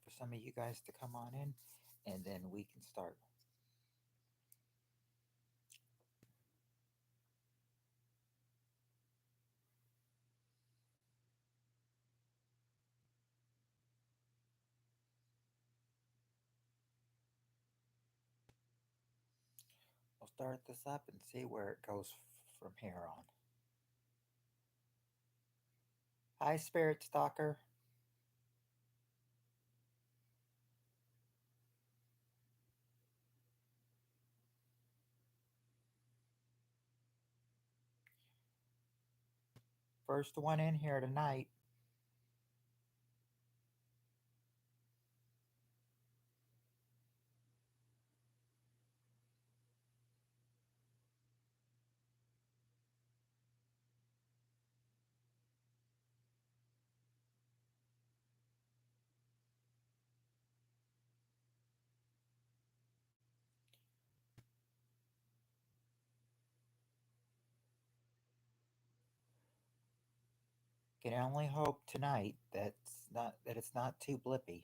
wait for some of you guys to come on in, and then we can start. We'll start this up and see where it goes from here on. Hi, Spirit Stalker. First one in here tonight. Can only hope tonight that it's not too blippy.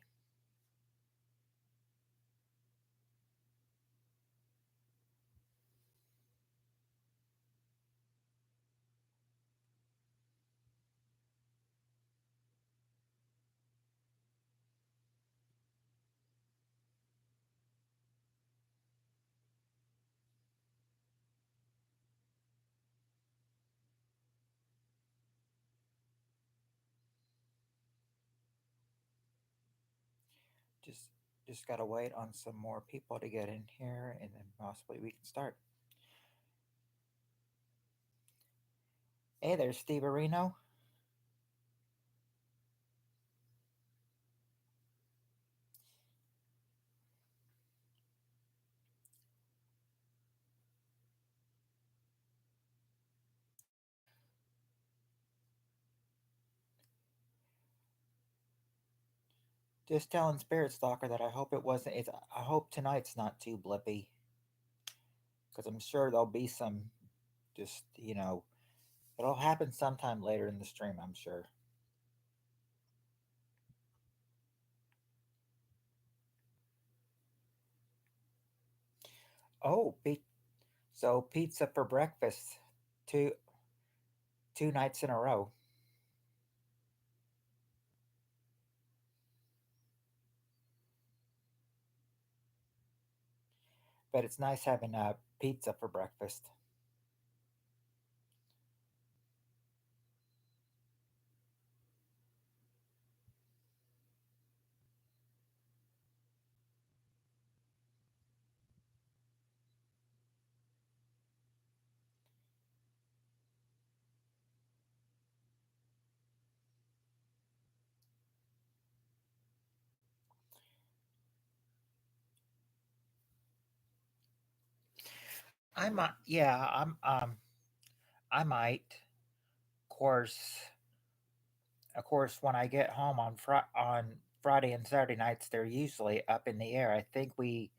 Just just gotta wait on some more people to get in here, and then possibly we can start. Hey there, Steve Areno. Just telling Spirit Stalker that I hope it wasn't. It's I hope tonight's not too blippy, because I'm sure there'll be some. Just it'll happen sometime later in the stream. I'm sure. Oh, so pizza for breakfast, two two nights in a row. But it's nice having pizza for breakfast. Yeah, I might. Of course, when I get home on Friday and Saturday nights, they're usually up in the air. I think we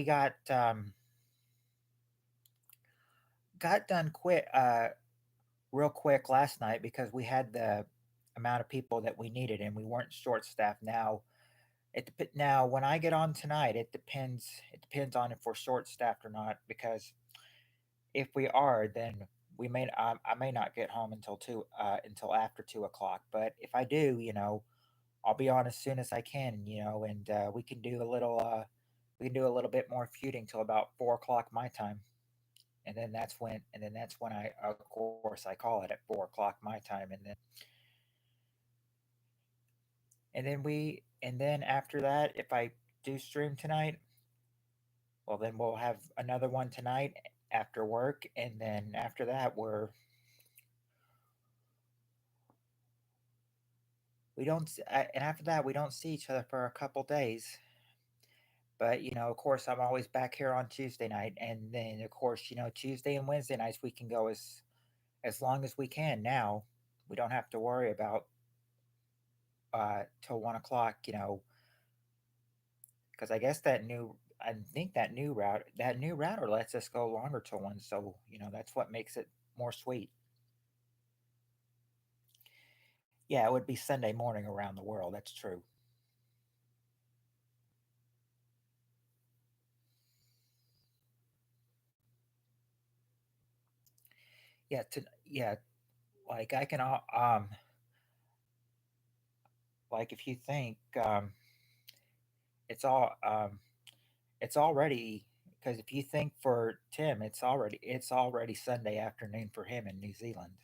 got done real quick last night because we had the amount of people that we needed and we weren't short staffed. Now when I get on tonight, it depends on if we're short staffed or not, because if we are, then I may not get home until after 2 o'clock. But if I do, I'll be on as soon as I can, and we can do a little bit more feuding till about 4 o'clock my time, and then that's when I of course I call it at 4 o'clock my time, and then after that, if I do stream tonight, well then we'll have another one tonight after work, and then after that we don't s- and after that we don't see each other for a couple days. But of course, I'm always back here on Tuesday night, and then of course, Tuesday and Wednesday nights we can go as long as we can now. We don't have to worry about till 1 o'clock, because I think that new router lets us go longer till one. So that's what makes it more sweet. Yeah, it would be Sunday morning around the world. That's true. Yeah, like I can like if you think it's all it's already because if you think for Tim, it's already Sunday afternoon for him in New Zealand.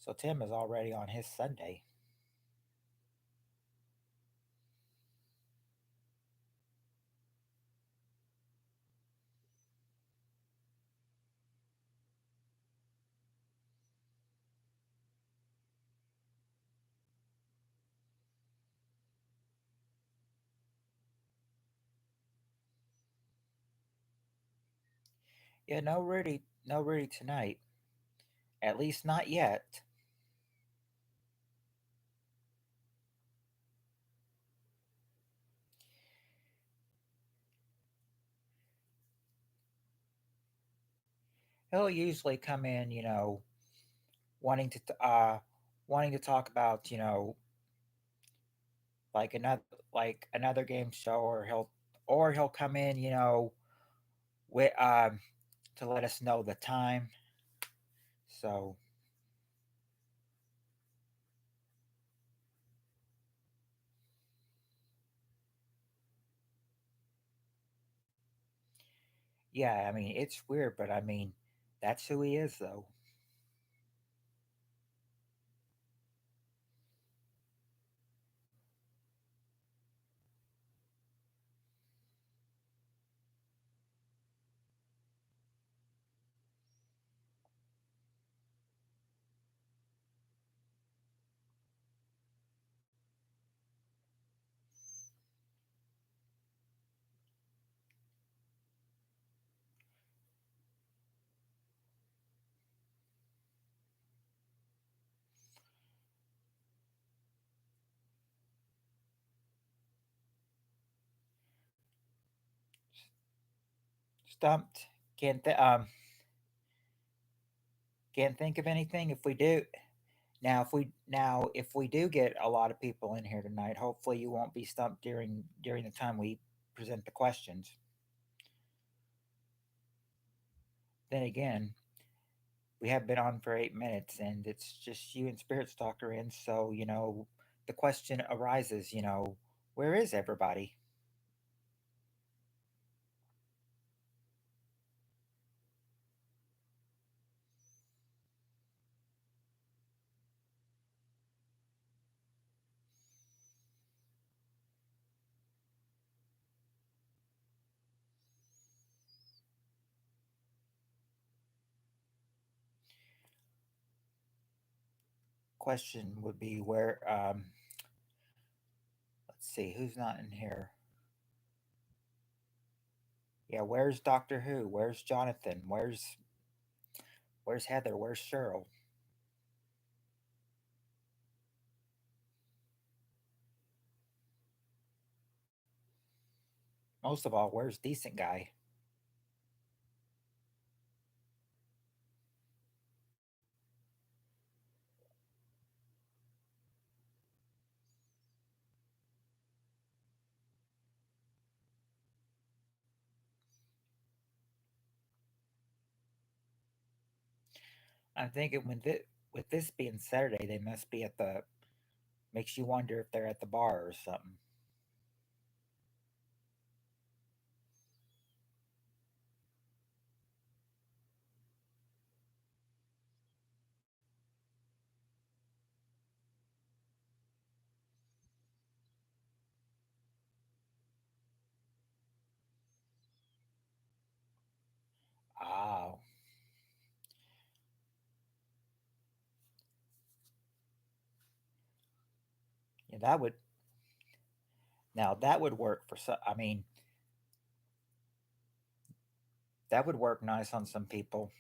So Tim is already on his Sunday. Yeah, no Rudy tonight. At least not yet. He'll usually come in, wanting to wanting to talk about, like another game show, or he'll come in, with to let us know the time. So yeah, I mean it's weird, but I mean that's who he is, though. Stumped. Can't th- um can't think of anything. If we do if we do get a lot of people in here tonight, hopefully you won't be stumped during the time we present the questions. Then again, we have been on for 8 minutes, and it's just you and Spirit Stalker in. So the question arises. Where is everybody? Question would be where. Let's see who's not in here. Yeah, where's Doctor Who? Where's Jonathan? Where's Heather? Where's Cheryl? Most of all, where's Decent Guy? I'm thinking with this being Saturday, they must be at the. Makes you wonder if they're at the bar or something. Oh, yeah, that would work for some. I mean, that would work nice on some people.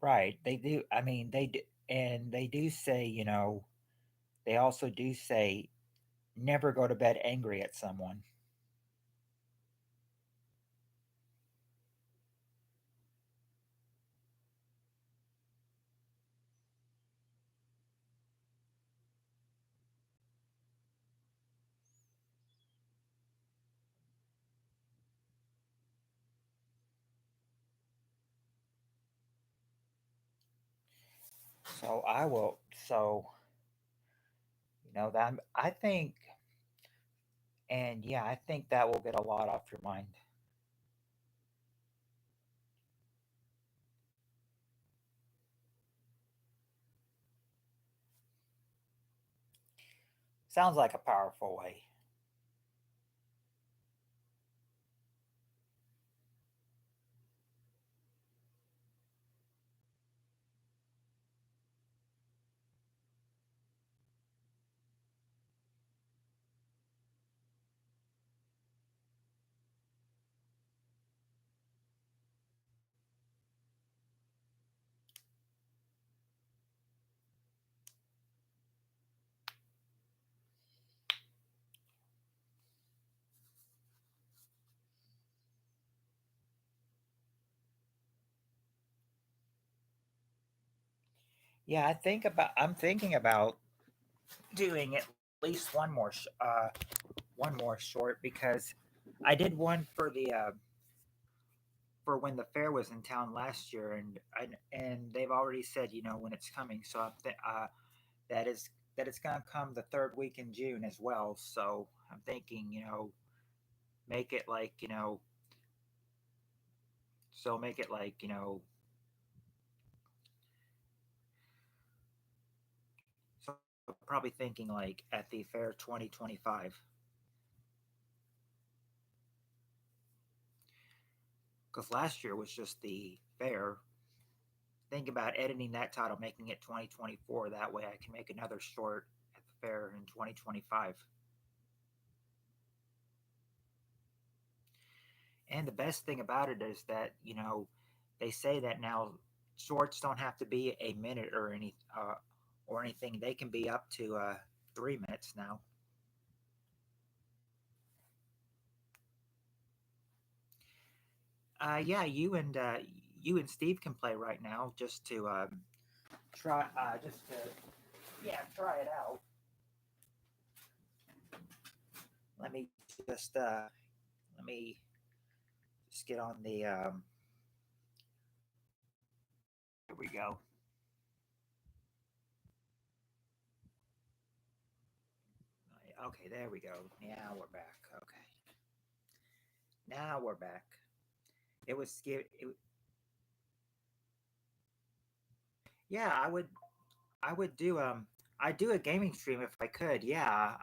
Right. They do. I mean, they do, and they do say, they also do say never go to bed angry at someone. So I will. So that I think, and yeah, I think that will get a lot off your mind. Sounds like a powerful way. Yeah, I'm thinking about doing at least one more short because I did one for when the fair was in town last year, and they've already said when it's coming. So that is that it's gonna come the third week in June as well. So I'm thinking make it like make it like so probably thinking like at the fair 2025 because last year was just the fair. Think about editing that title, making it 2024. That way I can make another short at the fair in 2025. And the best thing about it is that, they say that now shorts don't have to be a minute or anything. They can be up to 3 minutes now. Yeah, you and Steve can play right now just to try it out. Let me just let me just get on the here we go. Okay, there we go. Now we're back. Okay. Now we're back. It was scary. Yeah, I would do I'd do a gaming stream if I could. Yeah.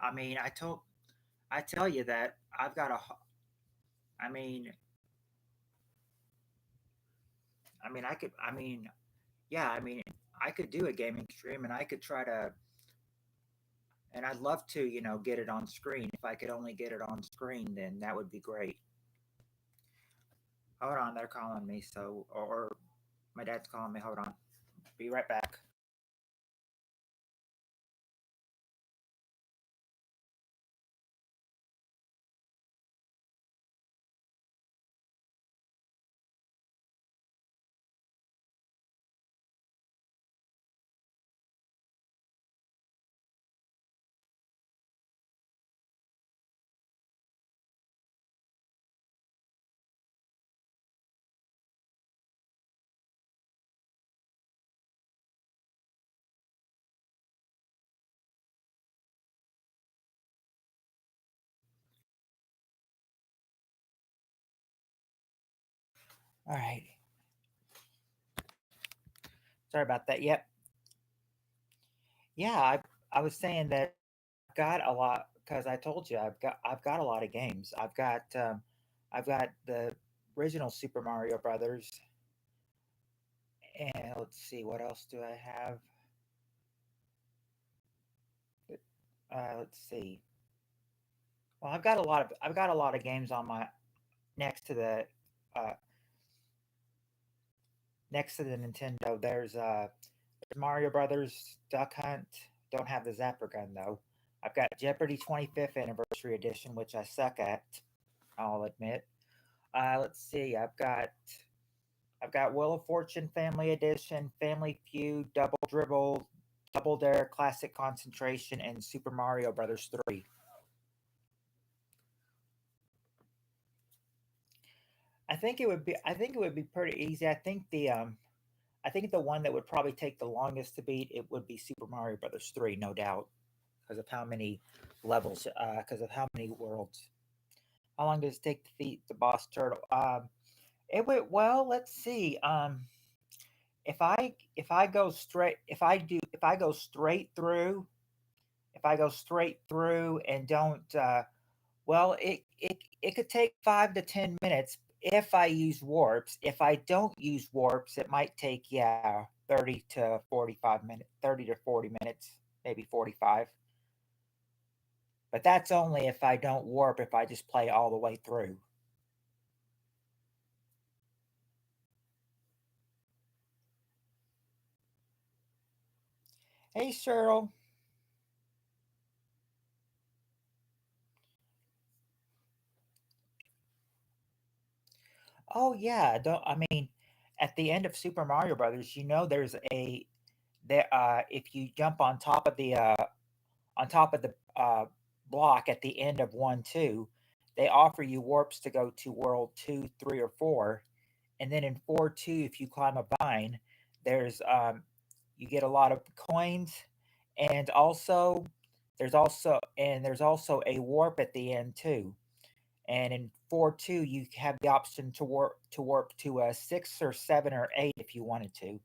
I tell you that I've got a I mean I could yeah, I could do a gaming stream and I could try to and I'd love to, get it on screen. If I could only get it on screen, then that would be great. Hold on, they're calling me. So, or my dad's calling me. Hold on. Be right back. All right. Sorry about that. Yep. Yeah, I was saying that I've got a lot because I told you I've got a lot of games. I've got the original Super Mario Brothers, and let's see what else do I have. Let's see. Well, I've got a lot of games on my next to the uh, next to the Nintendo, there's Mario Brothers Duck Hunt. Don't have the Zapper gun though. I've got Jeopardy 25th Anniversary Edition, which I suck at. I'll admit. Let's see. I've got Wheel of Fortune Family Edition, Family Feud, Double Dribble, Double Dare, Classic Concentration, and Super Mario Brothers 3. I think it would be pretty easy. I think the one that would probably take the longest to beat it would be Super Mario Brothers 3, no doubt, because of how many levels, because of how many worlds. How long does it take to defeat the boss turtle? It would well. Let's see. If I go straight, if I go straight through, if I go straight through and don't, well, it could take 5 to 10 minutes if I use warps. If I don't use warps, it might take, yeah, 30 to 45 minutes, 30 to 40 minutes, maybe 45. But that's only if I don't warp. If I just play all the way through. Hey, Cheryl. Oh yeah, don't I mean, at the end of Super Mario Brothers, there's a there if you jump on top of the block at the end of 1, 2, they offer you warps to go to world 2, 3, or 4, and then in 4, 2, if you climb a vine, there's you get a lot of coins, and there's also a warp at the end too. And in 4, 2, you have the option to warp to a 6 or 7 or 8 if you wanted to.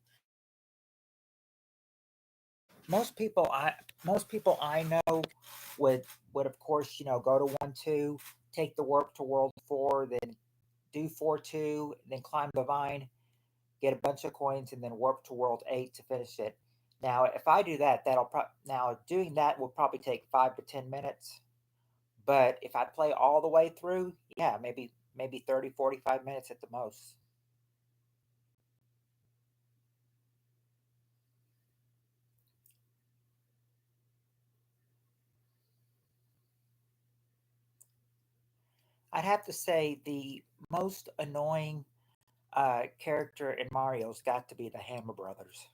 Most people I most people I know would of course go to 1, 2, take the warp to world 4, then do 4, 2, then climb the vine, get a bunch of coins, and then warp to world 8 to finish it. Now, if I do that, now doing that will probably take 5 to 10 minutes. But if I play all the way through, yeah, maybe 30, 45 minutes at the most. I'd have to say the most annoying character in Mario's got to be the Hammer Brothers.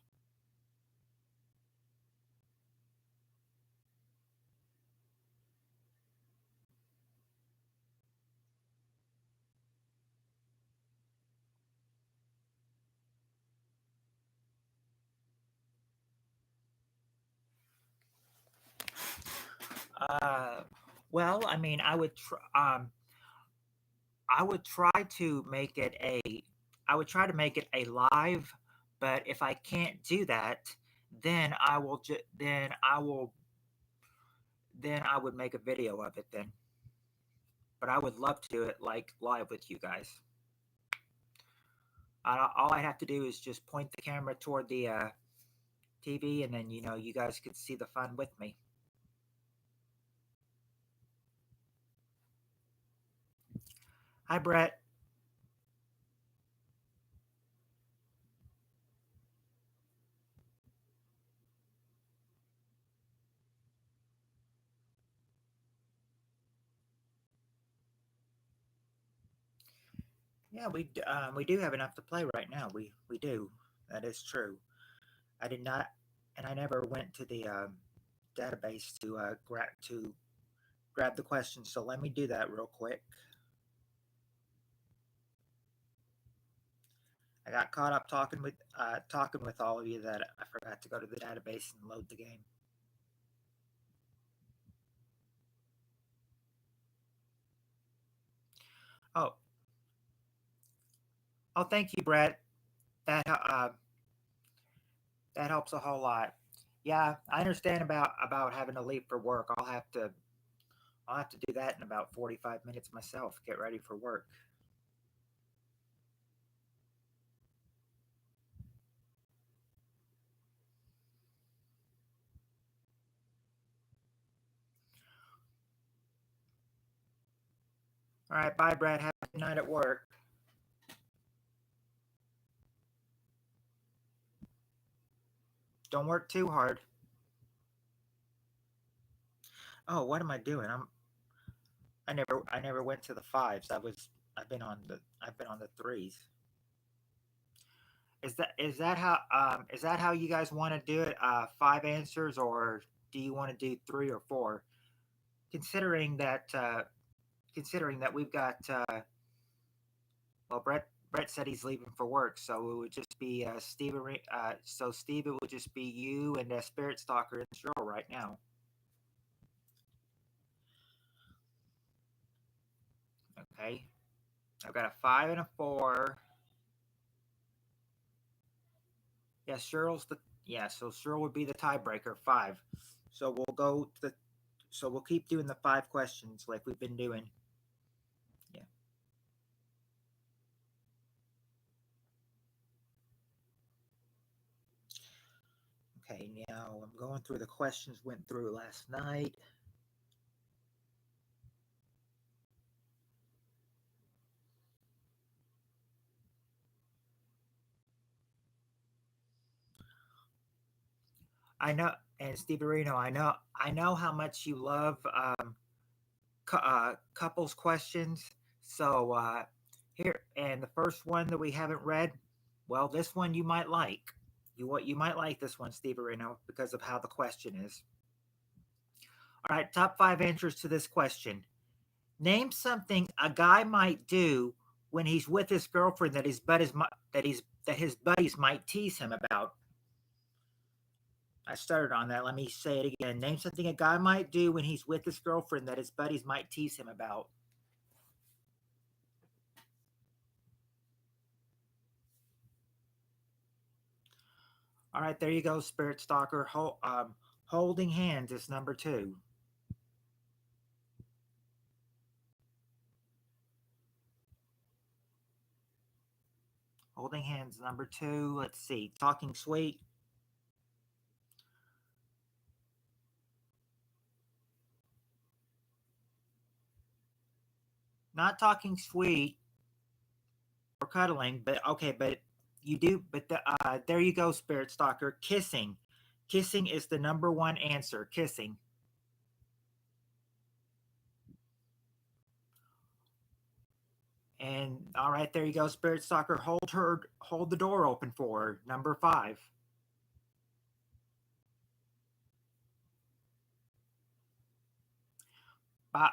Uh, well, I mean, I would try to make it a, I would try to make it a live, but if I can't do that, then I would make a video of it then. But I would love to do it like live with you guys. All I have to do is just point the camera toward the TV, and then you guys could see the fun with me. Hi, Brett. Yeah, we do have enough to play right now. We do. That is true. I did not, and I never went to the database to grab the questions. So let me do that real quick. I got caught up talking with all of you that I forgot to go to the database and load the game. Oh, oh, thank you, Brett. That that helps a whole lot. Yeah, I understand about having to leave for work. I'll have to do that in about 45 minutes myself. Get ready for work. All right, bye, Brett. Have a good night at work. Don't work too hard. Oh, what am I doing? I never went to the fives. I've been on the threes. Is that how you guys want to do it? Five answers, or do you want to do three or four? Considering that considering that we've got well, Brett said he's leaving for work, so it would just be Steve. So Steve, it would just be you and Spirit Stalker in the show right now. Okay, I've got a five and a four. Yeah, Cheryl's the yeah. So Cheryl would be the tiebreaker, five. So we'll go to the. So we'll keep doing the five questions like we've been doing. Yeah. Okay. Now I'm going through the questions went through last night. I know, and Steve Areno, I know how much you love couples questions. So here, and the first one that we haven't read, well, this one you might like. You might like this one, Steve Areno, because of how the question is. All right, top five answers to this question. Name something a guy might do when he's with his girlfriend that his buddies might tease him about. I started on that. Let me say it again. Name something a guy might do when he's with his girlfriend that his buddies might tease him about. All right, there you go, Spirit Stalker. Holding hands is number two. Holding hands, number two. Let's see. Talking sweet. Not talking sweet or cuddling, but okay, but you do. But there you go, Spirit Stalker. Kissing. Kissing is the number one answer. Kissing. And all right, there you go, Spirit Stalker. Hold the door open for her. Number five. Buy,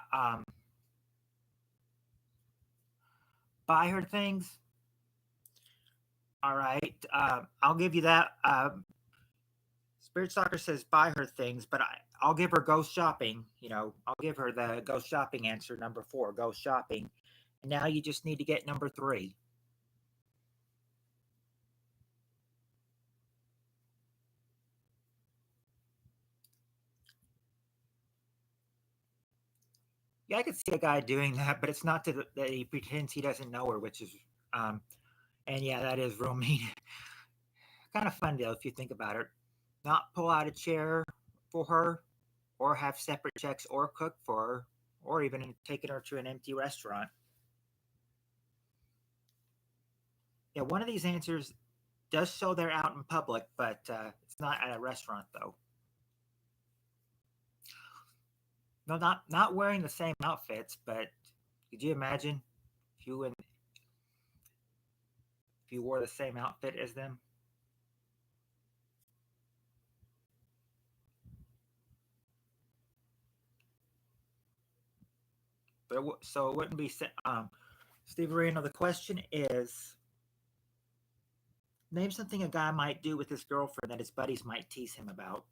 buy her things. All right, I'll give you that. Spirit Stalker says buy her things, but I'll give her go shopping. I'll give her the go shopping answer, number four, go shopping. And now you just need to get number three. Yeah, I could see a guy doing that, but it's not that he pretends he doesn't know her, which is, um, and yeah, that is real mean. Kind of fun though, if you think about it. Not pull out a chair for her, or have separate checks, or cook for her, or even taking her to an empty restaurant. Yeah, one of these answers does show they're out in public, but it's not at a restaurant though. No, not wearing the same outfits, but could you imagine if you wore the same outfit as them? So it wouldn't be. Steve Arena, the question is: name something a guy might do with his girlfriend that his buddies might tease him about.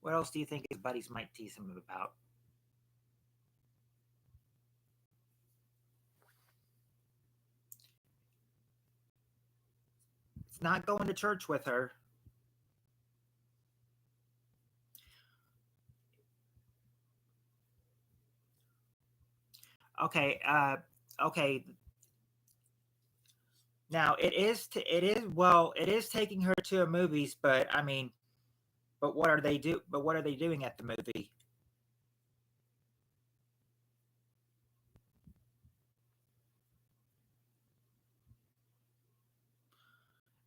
What else do you think his buddies might tease him about? It's not going to church with her. Okay, okay. Now it is well it is taking her to a movies, but I mean, but what are they doing at the movie?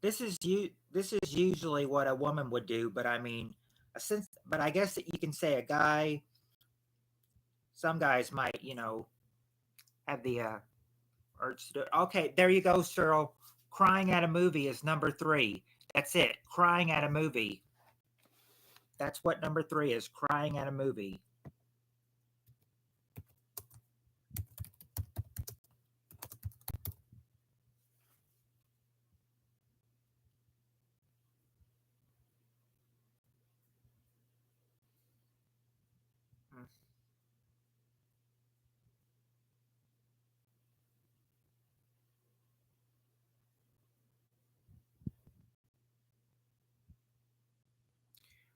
This is usually what a woman would do, but I mean, since but I guess that you can say a guy. Some guys might, have the urge to do it. Okay, there you go, Cyril. Crying at a movie is number three. That's it. Crying at a movie. That's what number three is. Crying at a movie. Hmm.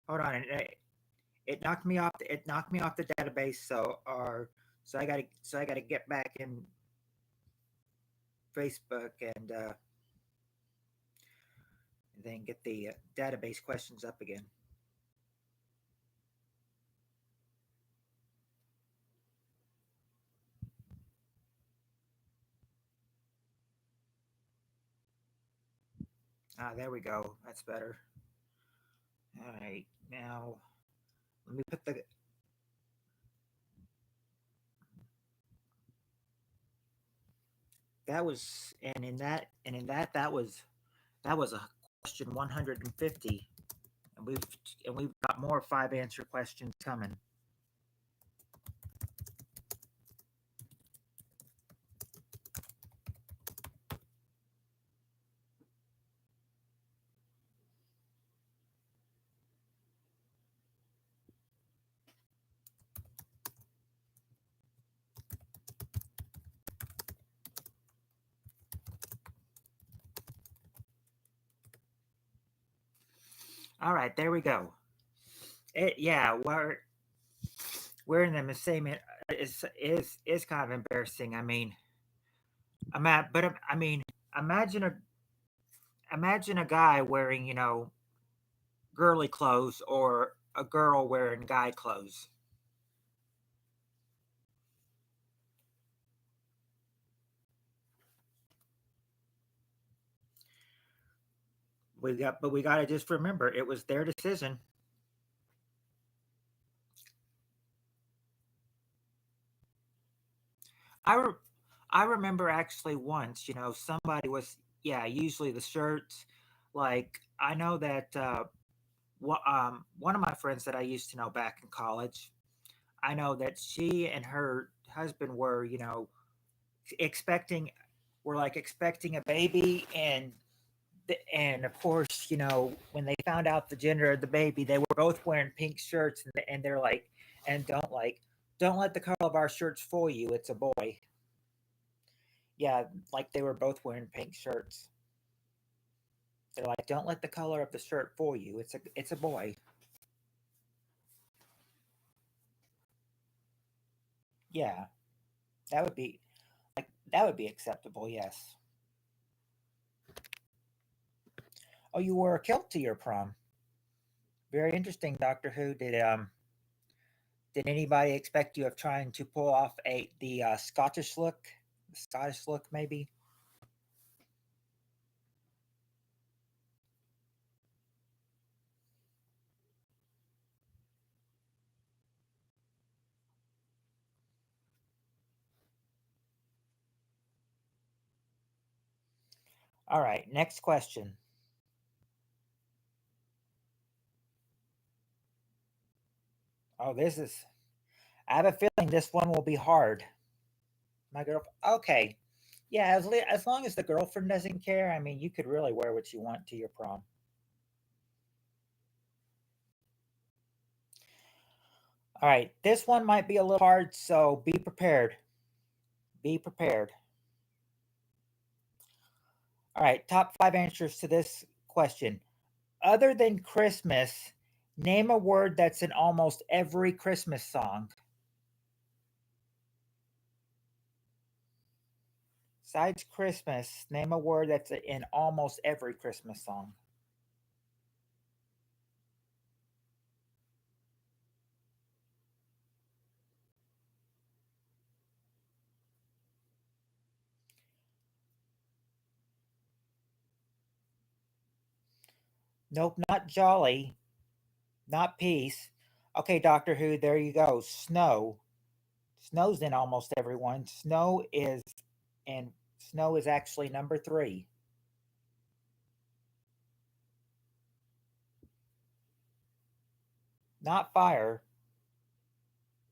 Hold on. It knocked me off. It knocked me off the database. So I gotta get back in Facebook and then get the database questions up again. Ah, there we go. That's better. All right, now let me put the that was and in that that was a question 150, and we've got more five answer questions coming. All right, there we go. Yeah, we're in the same. Is kind of embarrassing. I mean, I mean, imagine a imagine a guy wearing girly clothes or a girl wearing guy clothes. We got to just remember it was their decision. I re- I remember actually once, somebody was yeah, usually the shirts. Like I know that one of my friends that I used to know back in college, I know that she and her husband were, expecting were like expecting a baby and of course, when they found out the gender of the baby, they were both wearing pink shirts and they're like and don't let the color of our shirts fool you, it's a boy. Yeah, like they were both wearing pink shirts. They're like, don't let the color of the shirt fool you. It's a boy. Yeah, that would be that would be acceptable. Yes. Oh, you wore a kilt to your prom. Very interesting, Doctor Who. Did anybody expect you of trying to pull off the Scottish look? The Scottish look, maybe. All right, next question. Oh, this is. I have a feeling this one will be hard. My girl. Okay. Yeah, as long as the girlfriend doesn't care, I mean, you could really wear what you want to your prom. All right, this one might be a little hard, so be prepared. Be prepared. All right, top five answers to this question. Other than Christmas, name a word that's in almost every Christmas song. Besides Christmas, name a word that's in almost every Christmas song. Nope, not jolly, not peace. Okay, Doctor Who, there you go. Snow. Snow's in almost everyone. And snow is actually number three. Not fire,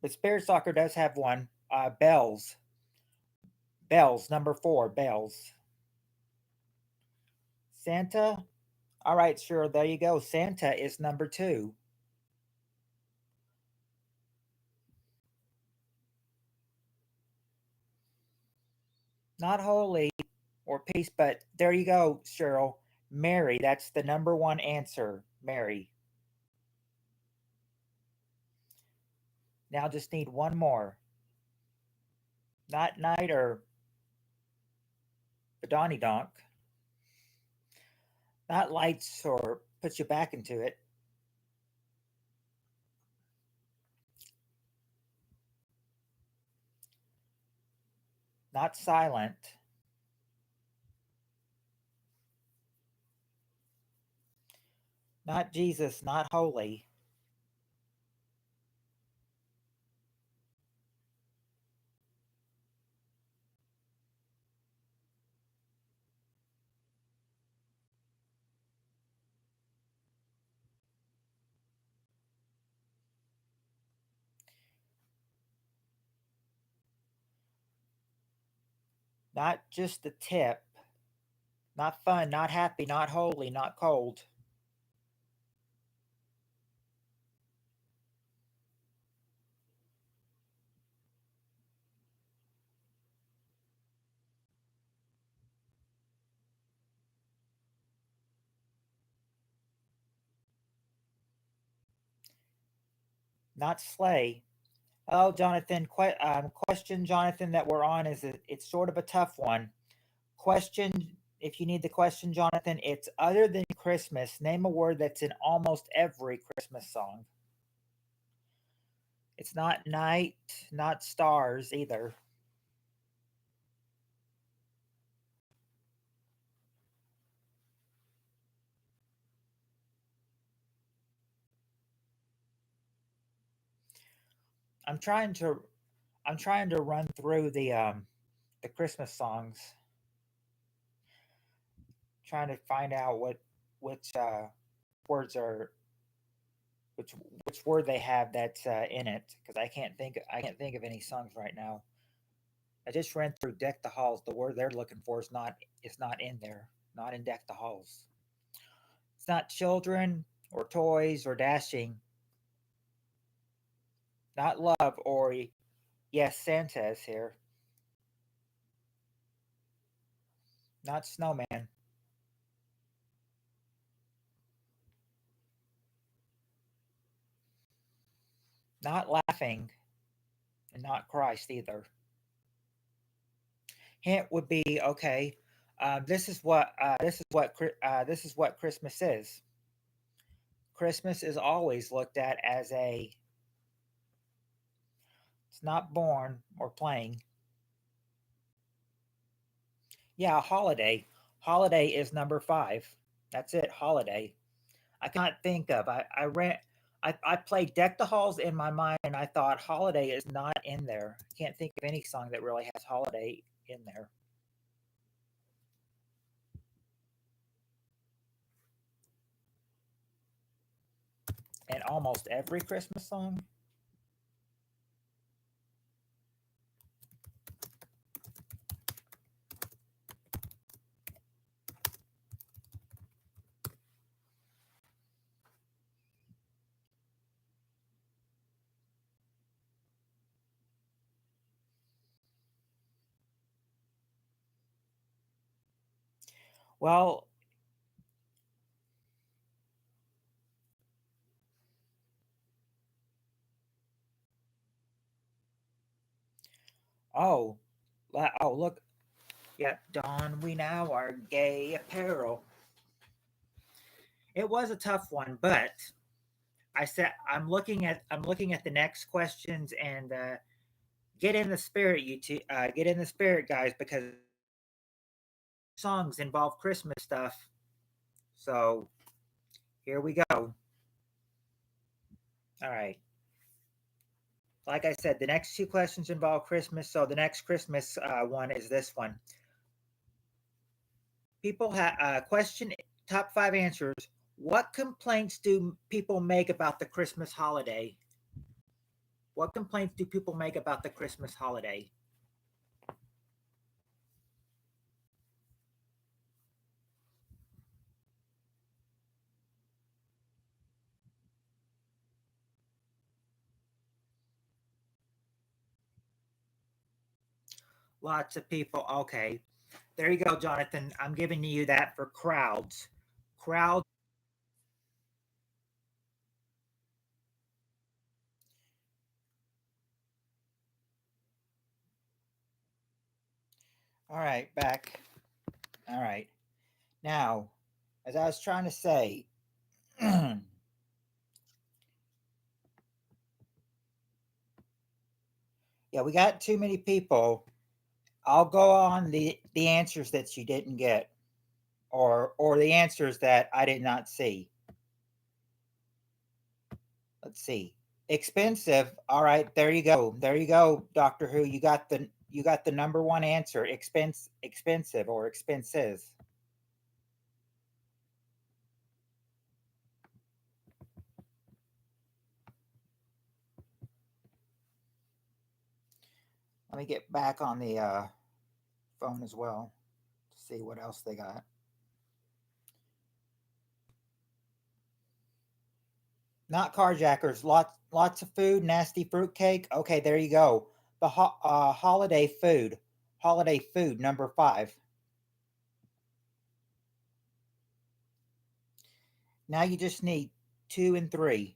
but Spirit Soccer does have one. Bells. Bells, number four, bells. Santa? All right, sure, there you go. Santa is number two. Not holy or peace, but there you go, Cheryl. Mary, that's the number one answer. Mary. Now just need one more. Not night or the Donny Donk. Not lights or puts you back into it. Not silent. Not Jesus, not holy. Not just the tip. Not fun, not happy, not holy, not cold. Not slay. Oh, Jonathan, question, Jonathan, that we're on it's sort of a tough one. Question, if you need the question, Jonathan, it's other than Christmas. Name a word that's in almost every Christmas song. It's not night, not stars either. I'm trying to I'm trying to run through the Christmas songs, trying to find out which words are which which word they have that's in it because I can't think of any songs right now. I just ran through Deck the Halls. The word they're looking for is not in there. Not in Deck the Halls. It's not children or toys or dashing. Not love or yes, Santa is here. Not snowman. Not laughing and not Christ either. Hint would be okay. This is what Christmas is. Christmas is always looked at as a it's not born or playing. Yeah, holiday. Holiday is number five. That's it. Holiday. I can't think of. I played Deck the Halls in my mind, and I thought Holiday is not in there. I can't think of any song that really has Holiday in there. And almost every Christmas song. Well, oh, oh, look. Yet don we now our gay apparel. It was a tough one, but I said I'm looking at the next questions and get in the spirit, get in the spirit, guys, because songs involve Christmas stuff. So here we go. All right. Like I said, the next two questions involve Christmas. So the next Christmas one is this one. People have question top five answers. What complaints do people make about the Christmas holiday? What complaints do people make about the Christmas holiday? Lots of people. Okay. There you go, Jonathan. I'm giving you that for crowds. Crowd. All right, back. All right. Now, as I was trying to say, yeah, we got too many people. I'll go on the answers that you didn't get, or the answers that I did not see. Let's see. Expensive. All right, there you go. There you go, Doctor Who. You got the number one answer. Expensive or expenses. Let me get back on the phone as well to see what else they got. Not carjackers. Lots of food. Nasty fruitcake. Okay, there you go. The holiday food. Holiday food number five. Now you just need two and three.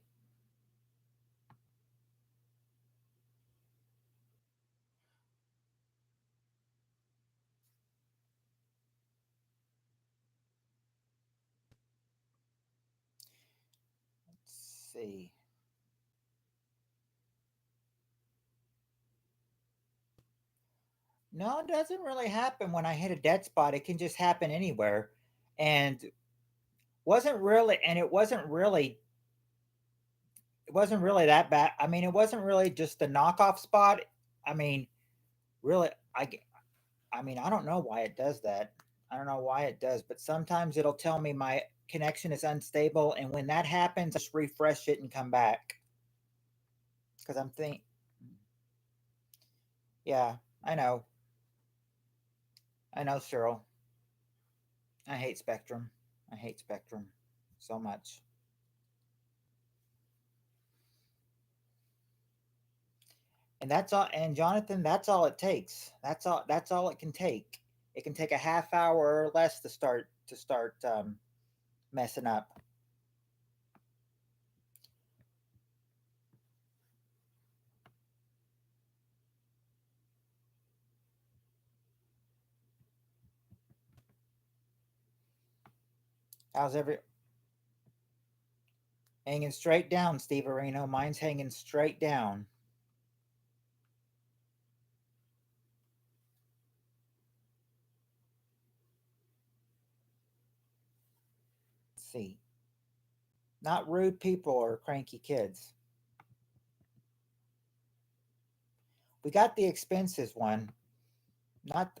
Let's see. No, it doesn't really happen when I hit a dead spot. It can just happen anywhere. And it wasn't really that bad. I mean, it wasn't really just a knockoff spot. I mean, really I mean, I don't know why it does that. I don't know why it does, but sometimes it'll tell me my connection is unstable, and when that happens, I just refresh it and come back because I'm think. Yeah, I know, I know, Cheryl. I hate Spectrum. I hate Spectrum so much. And that's all. And Jonathan, that's all it takes. That's all it can take. It can take a half hour or less to start messing up. How's every hanging straight down, Steve Areno? Mine's hanging straight down. Let's see, not rude people or cranky kids. We got the expenses one, not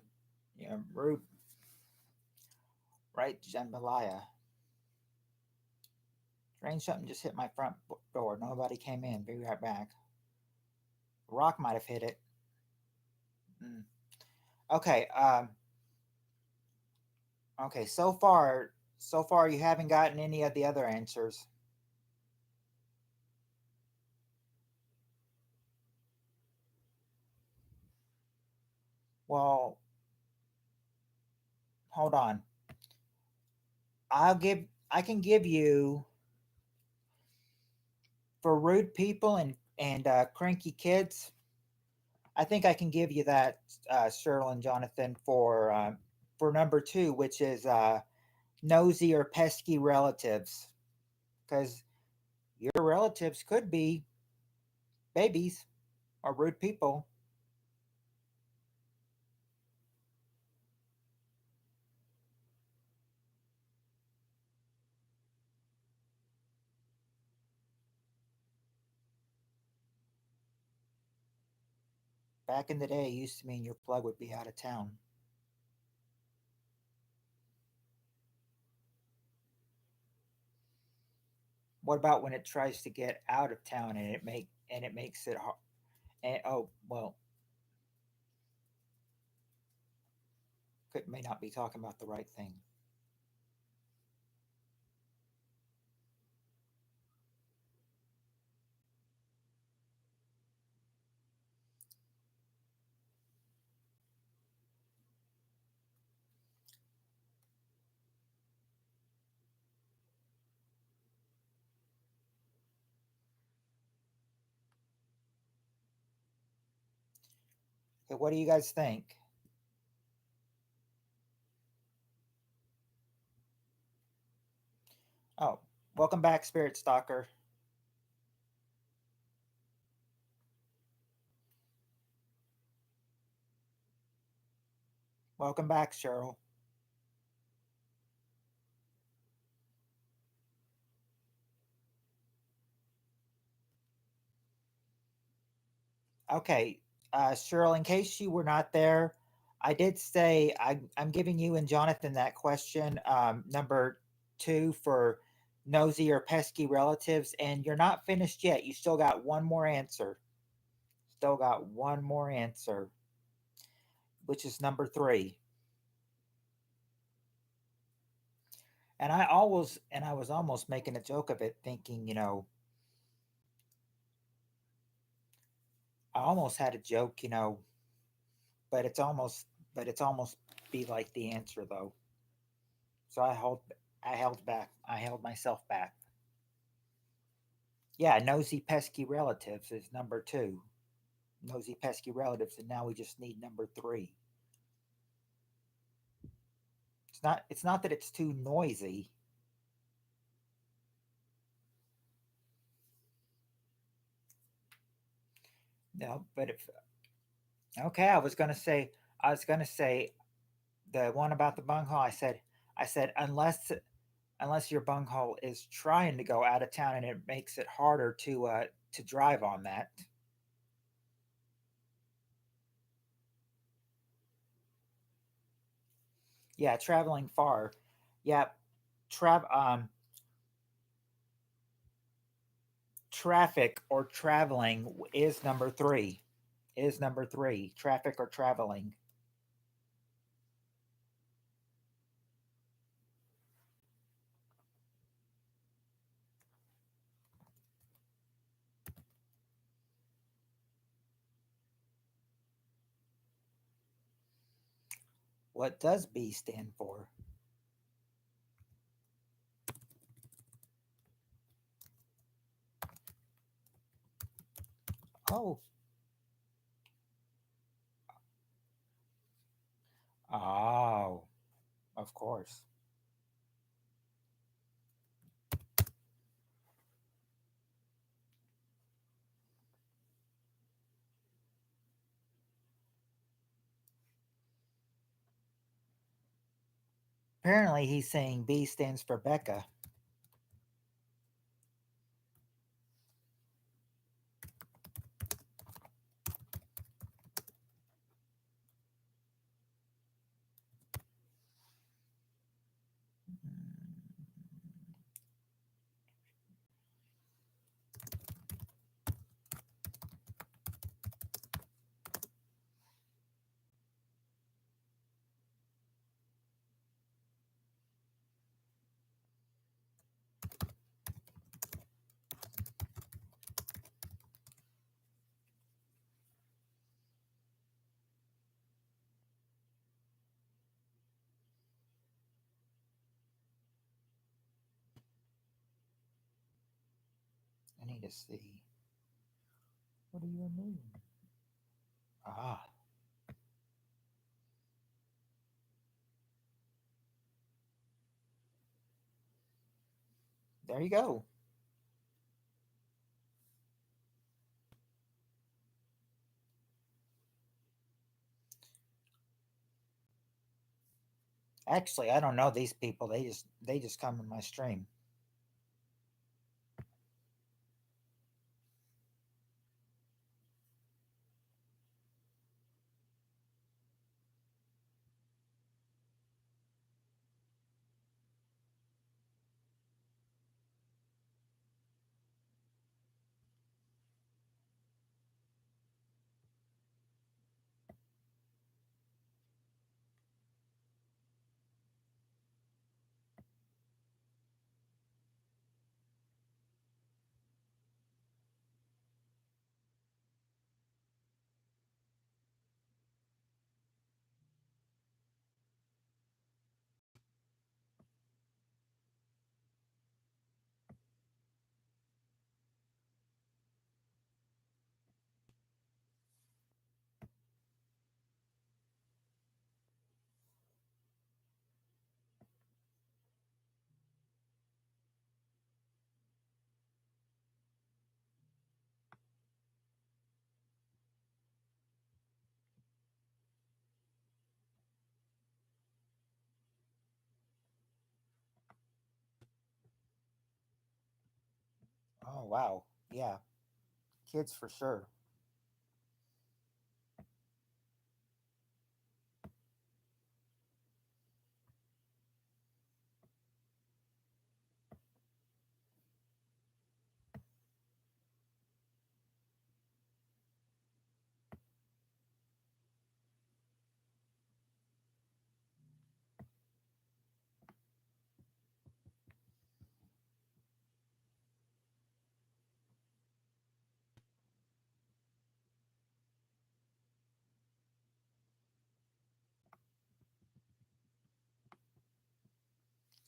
the, rude. Right, jambalaya. Strange, something just hit my front door. Nobody came in. Be right back. A rock might have hit it. Mm. Okay. Okay. So far, you haven't gotten any of the other answers. Well, hold on. I'll give. I can give you for rude people and cranky kids. I think I can give you that, Cheryl and Jonathan, for number two, which is nosy or pesky relatives, because your relatives could be babies or rude people. Back in the day, it used to mean your plug would be out of town. What about when it tries to get out of town and it makes it hard? And, oh well, may not be talking about the right thing. Okay, what do you guys think? Oh, welcome back, Spirit Stalker. Welcome back, Cheryl. Okay, Cheryl, in case you were not there, I did say I'm giving you and Jonathan that question, number two, for nosy or pesky relatives, and you're not finished yet. You still got one more answer. Still got one more answer, which is number three. And I was almost making a joke of it, thinking, I almost had a joke, but it's almost be like the answer though. So I held myself back. Yeah, nosy pesky relatives is number two. Nosy pesky relatives, and now we just need number three. It's not that it's too noisy. No, but if okay, I was gonna say the one about the bunghole. I said unless your bunghole is trying to go out of town and it makes it harder to drive on that. Yeah, traveling far. Yeah, trav traffic or traveling is number three. Is number three. Traffic or traveling. What does B stand for? Oh, oh, of course. Apparently, he's saying B stands for Becca. I need to see. What are you removing? Ah, there you go. Actually, I don't know these people. They just come in my stream. Oh wow, yeah, kids for sure.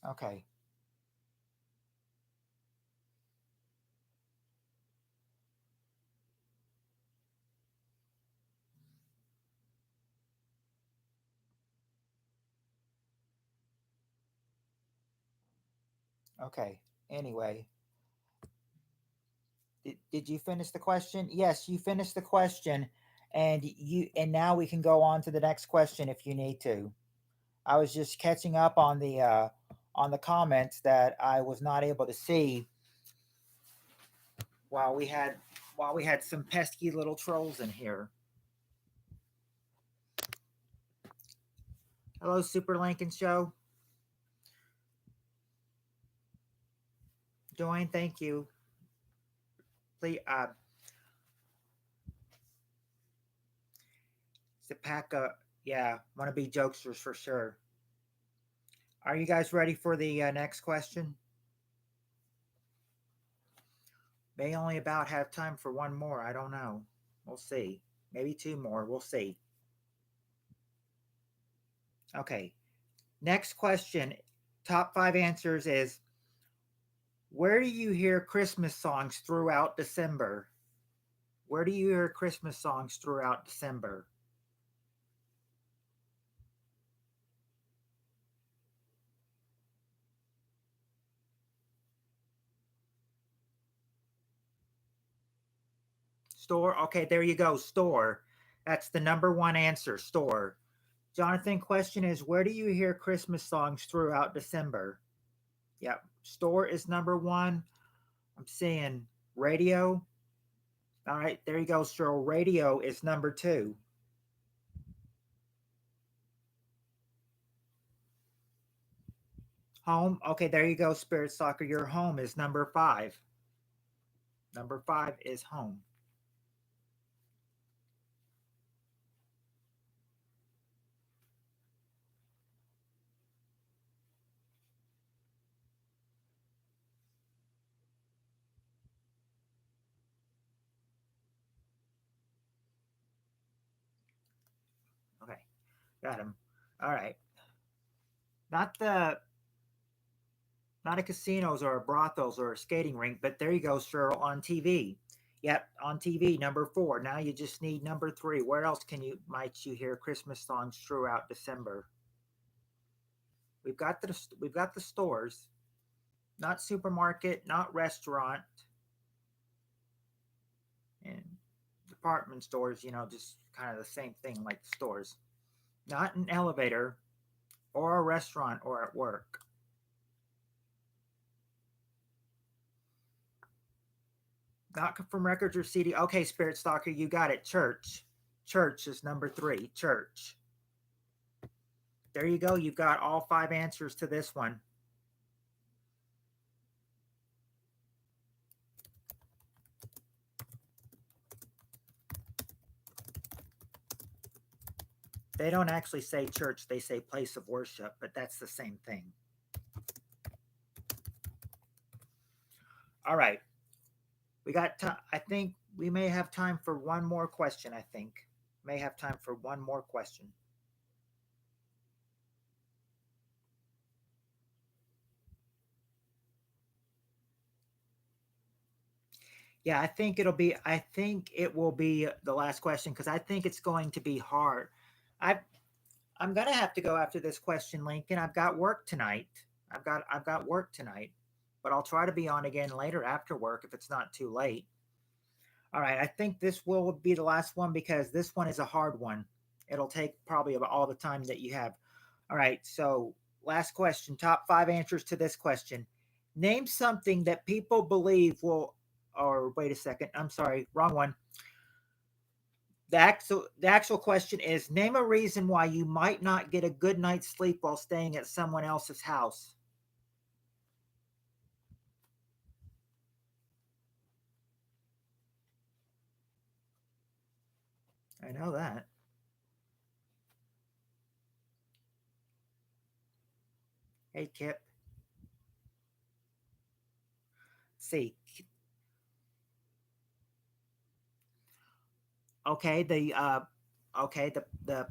Okay, okay. Anyway, did you finish the question? Yes, you finished the question, and now we can go on to the next question if you need to. I was just catching up on the comments that I was not able to see while we had while we had some pesky little trolls in here. Hello, Super Lincoln Show. Join, thank you. Please, Zapaka, yeah, want to be jokesters for sure. Are you guys ready for the next question? May only about have time for one more. I don't know. We'll see. Maybe two more. We'll see. Okay. Next question. Top five answers is where do you hear Christmas songs throughout December? Where do you hear Christmas songs throughout December? Store. Okay, there you go. Store. That's the number one answer. Store. Jonathan, question is where do you hear Christmas songs throughout December? Yep. Store is number one. I'm seeing radio. All right, there you go, Stroll. Radio is number two. Home. Okay, there you go, Spirit Soccer. Your home is number five. Number five is home. Okay, got him. All right. Not the not a casinos or a brothels or a skating rink, but there you go, Cheryl, on TV. Yep, on TV, number four. Now you just need number three. Where else can you might you hear Christmas songs throughout December? We've got the stores, not supermarket, not restaurant, and department stores. Just kind of the same thing like the stores. Not an elevator or a restaurant or at work. Not from records or CD. Okay, Spirit Stalker, you got it. Church. Church is number three. Church. There you go. You've got all five answers to this one. They don't actually say church, they say place of worship, but that's the same thing. All right. We got time. I think we may have time for one more question. I think. May have time for one more question. Yeah, I think it will be the last question because I think it's going to be hard. I I'm gonna have to go after this question, Lincoln. I've got work tonight. I've got work tonight, but I'll try to be on again later after work if it's not too late. All right, I think this will be the last one because this one is a hard one. It'll take probably about all the time that you have. All right, so last question, top five answers to this question. Name something that people believe will, or wait a second, I'm sorry, wrong one. The actual question is name a reason why you might not get a good night's sleep while staying at someone else's house. I know that. Hey, Kip. See, okay, the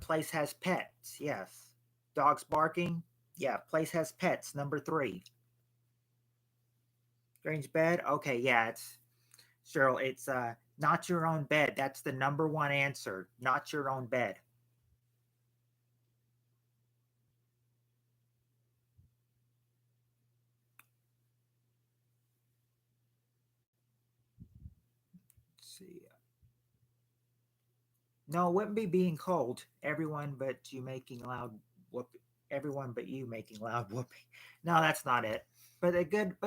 place has pets. Yes. Dogs barking. Yeah, place has pets. Number three. Strange bed. Okay, yeah, it's Cheryl. It's not your own bed. That's the number one answer. Not your own bed. Let's see. No, it wouldn't be being cold. Everyone but you making loud whoop. Everyone but you making loud whooping. No, that's not it. But a good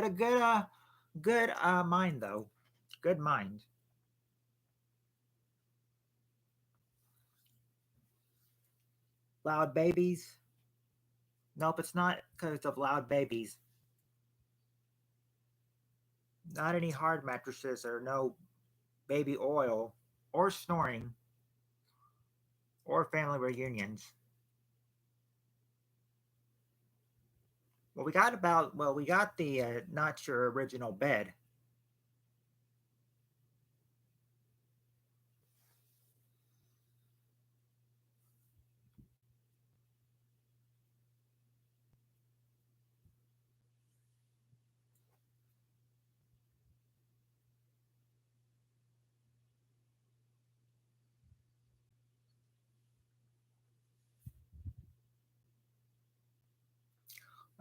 mind though. Good mind. Loud babies. Nope, it's not because of loud babies. Not any hard mattresses or no baby oil or snoring or family reunions. We got the not your original bed.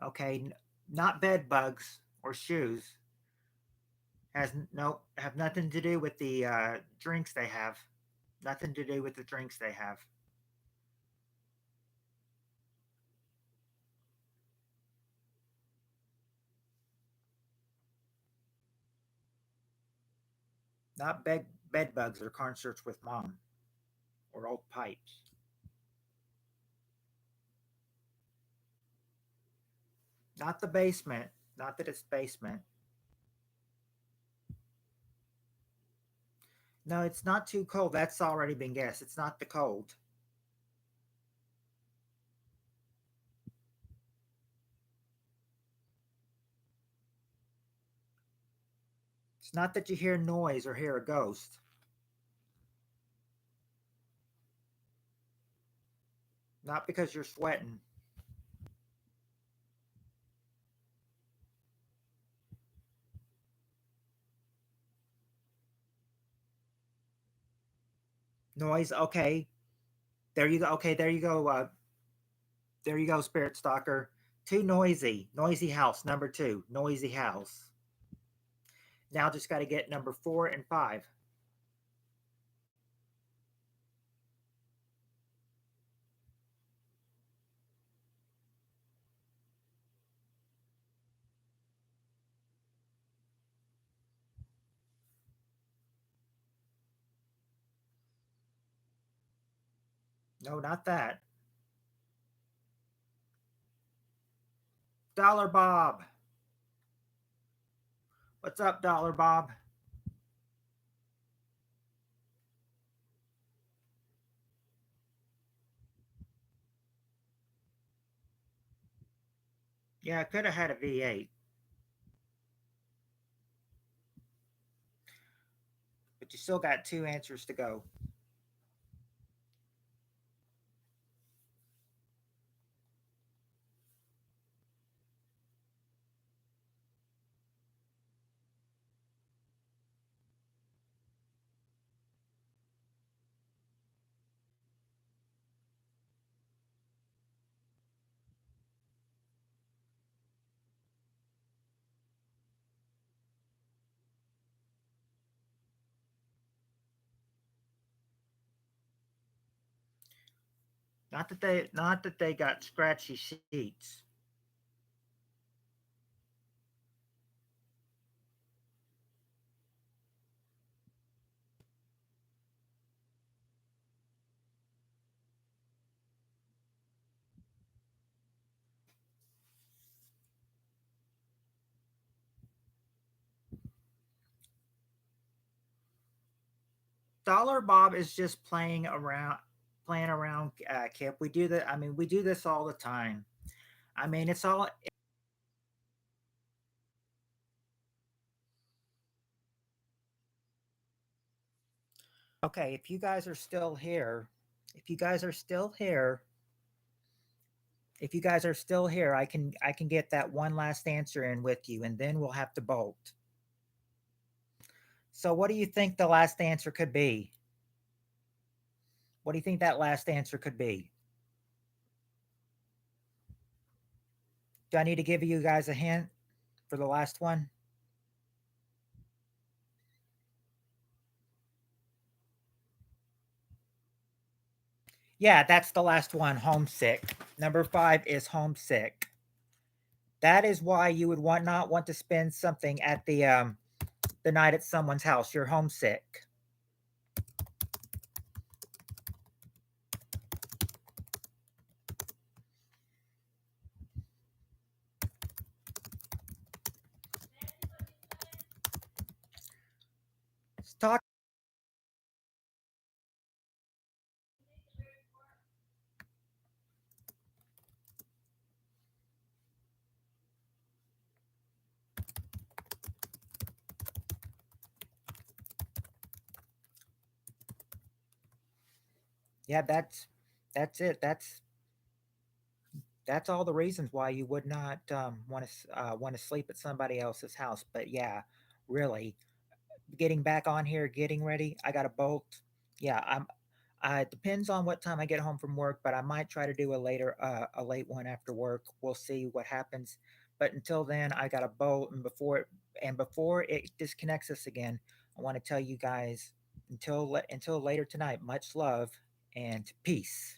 Okay, not bed bugs or shoes. Has no have nothing to do with the drinks they have. Nothing to do with the drinks they have. Not bed bugs or concerts with mom or old pipes. Not the basement. Not that it's basement. No, it's not too cold. That's already been guessed. It's not the cold. It's not that you hear noise or hear a ghost. Not because you're sweating. Noise. Okay. There you go. Okay, there you go. There you go, Spirit Stalker. Too noisy. Noisy house. Number two. Noisy house. Now just got to get number four and five. No, not that. Dollar Bob. What's up, Dollar Bob? Yeah, I could have had a V8, but you still got two answers to go. Not that they got scratchy sheets. Dollar Bob is just playing around, Kip. We do that. I mean, we do this all the time. I mean, it's all okay. If you guys are still here, if you guys are still here, if you guys are still here, I can get that one last answer in with you, and then we'll have to bolt. So, what do you think the last answer could be? What do you think that last answer could be? Do I need to give you guys a hint for the last one? Yeah, that's the last one. Homesick. Number five is homesick. That is why you would not want to spend something at the night at someone's house. You're homesick. Talk. Yeah, that's it. That's all the reasons why you would not want to sleep at somebody else's house. But yeah, really, getting back on here, getting ready. I got a bolt. Yeah, I'm. It depends on what time I get home from work, but I might try to do a late one after work. We'll see what happens. But until then, I got a bolt, and before it disconnects us again, I want to tell you guys until later tonight. Much love and peace.